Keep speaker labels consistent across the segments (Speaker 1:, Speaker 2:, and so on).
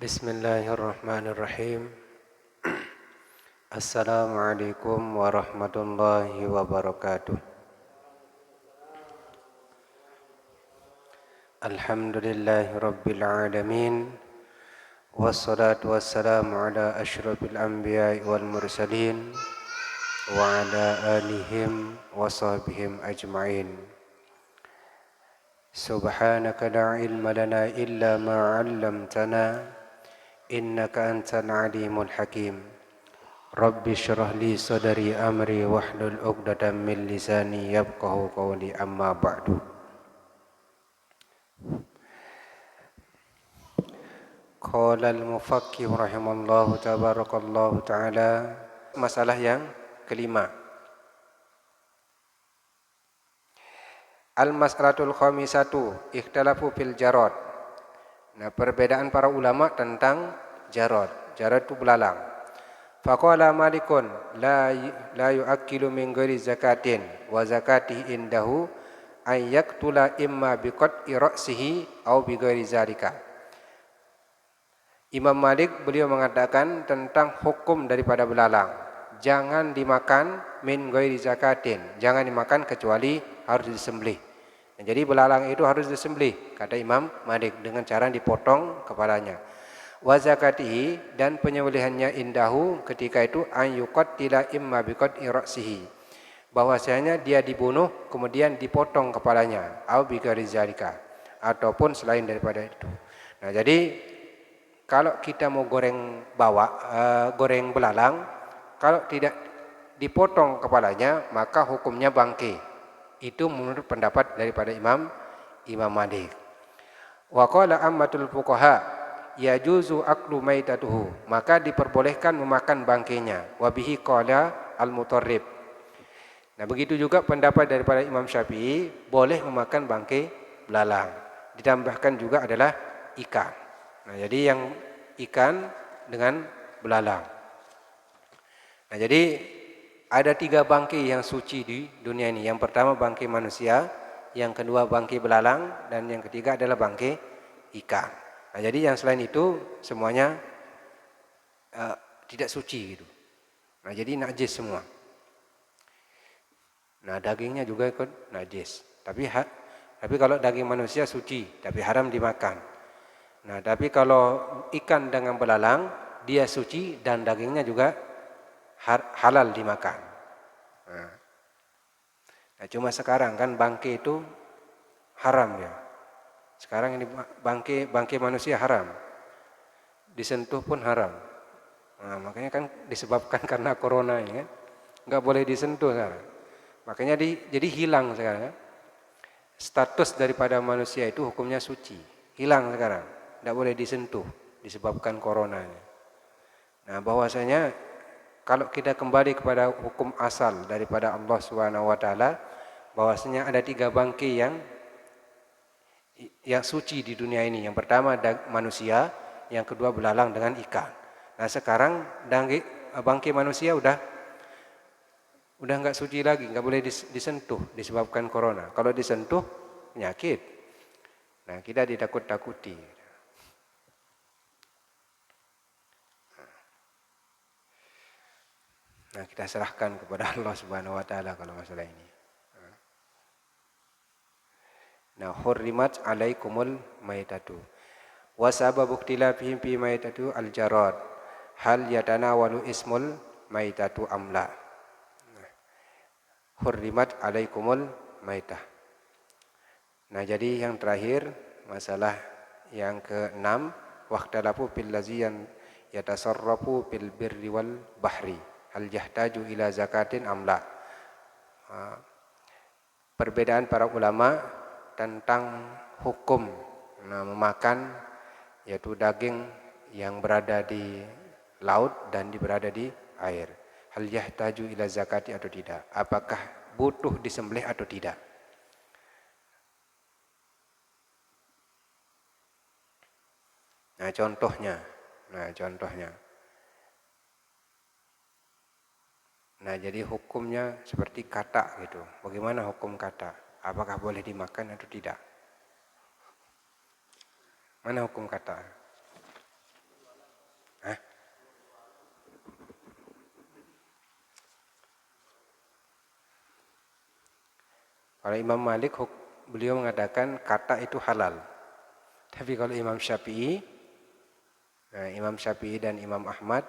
Speaker 1: Bismillahirrahmanirrahim. Assalamualaikum warahmatullahi wabarakatuh. Alhamdulillahi rabbil alamin. Wassalatu wassalamu ala asyrafil anbiya'i wal mursalin wa ala alihim wa sahbihim ajma'in. Subhanaka la ilma lana illa ma 'allamtana innaka antal alimul hakim. Rabbi syrah li sadri amri wahlul 'uqdatam min lisani yafqahu qawli, amma ba'du. Qala al-mufakkih rahimallahu tabarakallahu ta'ala. Masalah yang kelima. Al-mas'alatul khamisatu ikhtalafu fil jarad. Nah, perbedaan para ulama tentang jarad. Jarad itu belalang. Faqala Malikun la yu'akkilu min ghairi zakatin wa zakatihi indahu ay yaqtula imma biqat'i ra'sihi aw bi ghairi zalika. Imam Malik beliau mengatakan tentang hukum daripada belalang. Jangan dimakan min ghairi zakatin, jangan dimakan kecuali harus disembelih. Nah, jadi belalang itu harus disembelih, kata Imam Malik, dengan cara dipotong kepalanya. Wa zakatihi, dan penyembelihannya indahu ketika itu an yuqattila imma biqat'i ra'sihi, bahwasanya dia dibunuh kemudian dipotong kepalanya, au bi ghairi zalika, ataupun selain daripada itu. Nah, jadi kalau kita mau goreng goreng belalang, kalau tidak dipotong kepalanya maka hukumnya bangkai. Itu menurut pendapat daripada Imam Malik. Wa qala ammatul fuqaha yajuzu aklu maitatuhu, maka diperbolehkan memakan bangkainya. Wa bihi qala al-mutarrib. Nah, begitu juga pendapat daripada Imam Syafi'i, boleh memakan bangkai belalang. Ditambahkan juga adalah ikan. Nah, jadi yang ikan dengan belalang. Nah, jadi ada 3 bangkai yang suci di dunia ini. Yang pertama bangkai manusia, yang kedua bangkai belalang, dan yang ketiga adalah bangkai ikan. Nah, jadi yang selain itu semuanya tidak suci gitu. Nah, jadi najis semua. Nah, dagingnya juga ikut najis. Tapi kalau daging manusia suci, tapi haram dimakan. Nah, tapi kalau ikan dengan belalang, dia suci dan dagingnya juga halal dimakan. Nah, cuma sekarang kan bangkai itu haram ya. Sekarang ini bangkai manusia haram, disentuh pun haram. Nah, makanya kan disebabkan karena corona ini kan, nggak boleh disentuh sekarang. Makanya jadi hilang sekarang. Status daripada manusia itu hukumnya suci, hilang sekarang, nggak boleh disentuh disebabkan corona ini. Nah, bahwasanya kalau kita kembali kepada hukum asal daripada Allah Subhanahu wa taala, bahwasanya ada 3 bangkai yang suci di dunia ini. Yang pertama manusia, yang kedua belalang dengan ikan. Nah, sekarang bangkai manusia udah enggak suci lagi, enggak boleh disentuh disebabkan corona. Kalau disentuh penyakit. Nah, kita ditakut-takuti. Nah, kita serahkan kepada Allah Subhanahu wa taala kalau masalah ini. Nah, hurrimat alaikumul maitatu. Wa sababu ikhtilafihim fi maitatu al-jarad. Hal yatanawalu ismul maitatu amla. Hurrimat alaikumul maitah. Nah, jadi yang terakhir masalah yang ke-6, waqtalafu fil laziyan yatasarrafu bil birri wal bahri. Hal yahtaju ila zakatin amla. Perbedaan para ulama tentang hukum memakan yaitu daging yang berada di laut dan berada di air. Hal yahtaju ila zakati atau tidak? Apakah butuh disembelih atau tidak? Nah, contohnya. Nah, jadi hukumnya seperti kata gitu. Bagaimana hukum kata? Apakah boleh dimakan atau tidak? Mana hukum kata? Kalau Imam Malik beliau mengatakan kata itu halal. Tapi kalau Imam Syafi'i, Imam Syafi'i dan Imam Ahmad,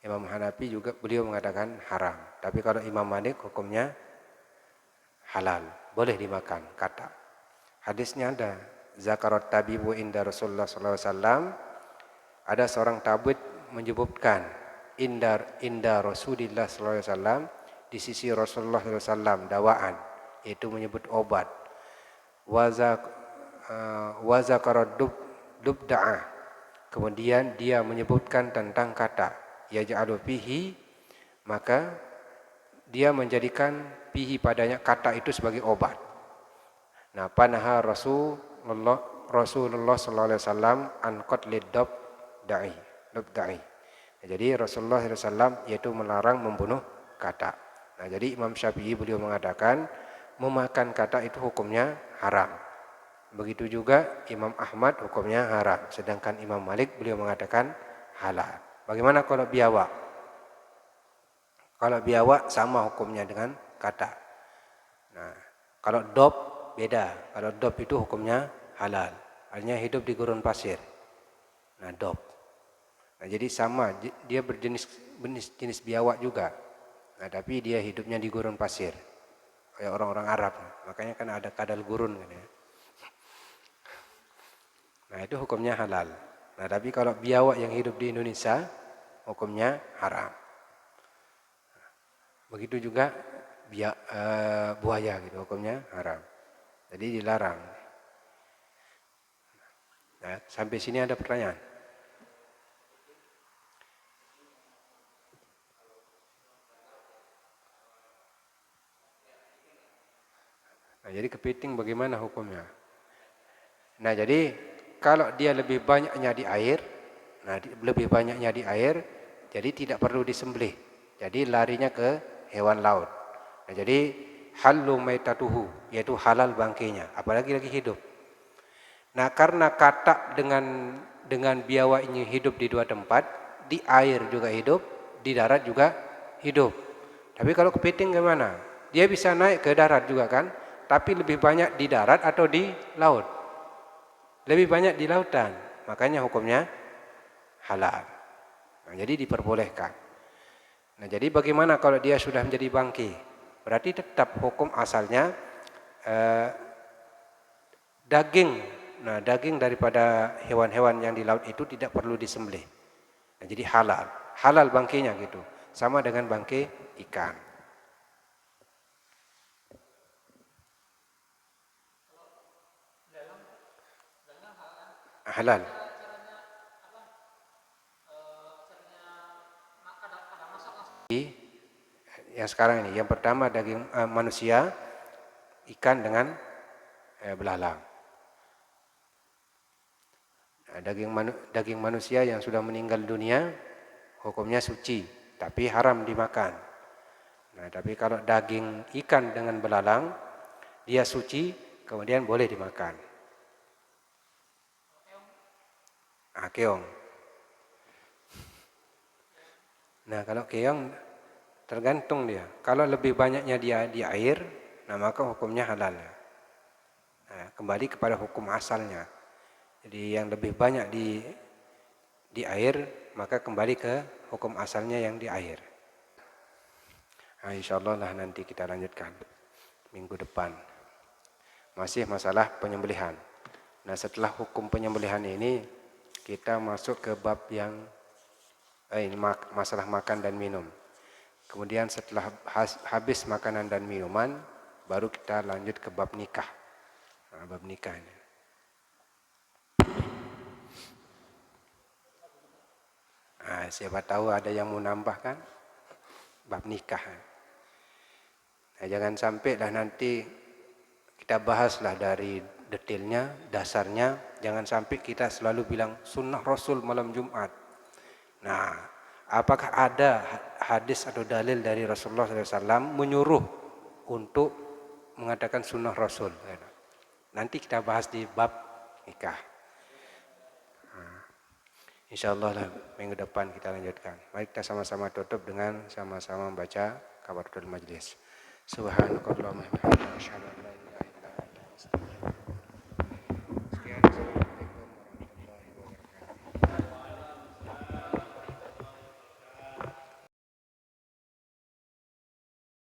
Speaker 1: Imam Hanafi juga beliau mengatakan haram. Tapi kalau Imam Malik hukumnya halal, boleh dimakan kata. Hadisnya ada, zakarat tabibu inda Rasulullah SAW. Ada seorang tabib menyebutkan inda Rasulullah SAW, di sisi Rasulullah SAW dawaan, yaitu menyebut obat. Wazakarat dubda'ah. Kemudian dia menyebutkan tentang kata yaj'alu fihi, maka dia menjadikan fihi padanya kata itu sebagai obat. Nah, panaha Rasulullah sallallahu alaihi wasallam an qatlid dubda'i. Nah, jadi Rasulullah SAW yaitu melarang membunuh kata. Nah, jadi Imam Syafi'i beliau mengatakan memakan kata itu hukumnya haram. Begitu juga Imam Ahmad hukumnya haram. Sedangkan Imam Malik beliau mengatakan halal. Bagaimana kalau biawak? Kalau biawak sama hukumnya dengan kata. Nah, kalau dob beda. Kalau dob itu hukumnya halal. Artinya hidup di gurun pasir. Nah, dob. Nah, jadi sama, dia jenis biawak juga. Nah, tapi dia hidupnya di gurun pasir. Kayak orang-orang Arab. Makanya kan ada kadal gurun kan ya. Nah, itu hukumnya halal. Nah, tapi kalau biawak yang hidup di Indonesia hukumnya haram. Begitu juga buaya gitu, hukumnya haram. Jadi dilarang. Nah, sampai sini ada pertanyaan? Nah, jadi kepiting bagaimana hukumnya? Nah, jadi kalau dia lebih banyaknya di air, jadi tidak perlu disembelih. Jadi larinya ke hewan laut. Nah, jadi halu maitatuhu, yaitu halal bangkainya, apalagi lagi hidup. Nah, karena katak dengan biawak ini hidup di dua tempat, di air juga hidup, di darat juga hidup. Tapi kalau kepiting gimana? Dia bisa naik ke darat juga kan? Tapi lebih banyak di darat atau di laut? Lebih banyak di lautan. Makanya hukumnya halal. Nah, jadi diperbolehkan. Nah, jadi bagaimana kalau dia sudah menjadi bangkai? Berarti tetap hukum asalnya daging. Nah, daging daripada hewan-hewan yang di laut itu tidak perlu disembelih. Nah, jadi halal bangkainya gitu. Sama dengan bangkai ikan. Halal. Yang sekarang ini, yang pertama daging manusia, ikan dengan belalang. Nah, daging manusia yang sudah meninggal dunia hukumnya suci, tapi haram dimakan. Nah, tapi kalau daging ikan dengan belalang, dia suci, kemudian boleh dimakan. Keong. Nah, kalau keong tergantung dia. Kalau lebih banyaknya dia di air, nah maka hukumnya halal. Nah, kembali kepada hukum asalnya. Jadi yang lebih banyak di air, maka kembali ke hukum asalnya yang di air. Nah, insyaallah lah nanti kita lanjutkan minggu depan. Masih masalah penyembelihan. Nah, setelah hukum penyembelihan ini kita masuk ke bab yang masalah makan dan minum. Kemudian setelah habis makanan dan minuman, baru kita lanjut ke bab nikah. Nah, bab nikah ini. Nah, siapa tahu ada yang mau nambahkan bab nikah. Nah, jangan sampai lah nanti kita bahaslah dari detailnya, dasarnya. Jangan sampai kita selalu bilang sunnah Rasul malam Jumat. Nah, apakah ada hadis atau dalil dari Rasulullah SAW menyuruh untuk mengadakan sunnah Rasul? Nanti kita bahas di bab nikah. InsyaAllah lah minggu depan kita lanjutkan. Mari kita sama-sama tutup dengan sama-sama membaca kafaratul majlis. Subhanakallahumma wa bihamdika asyhadu an la ilaha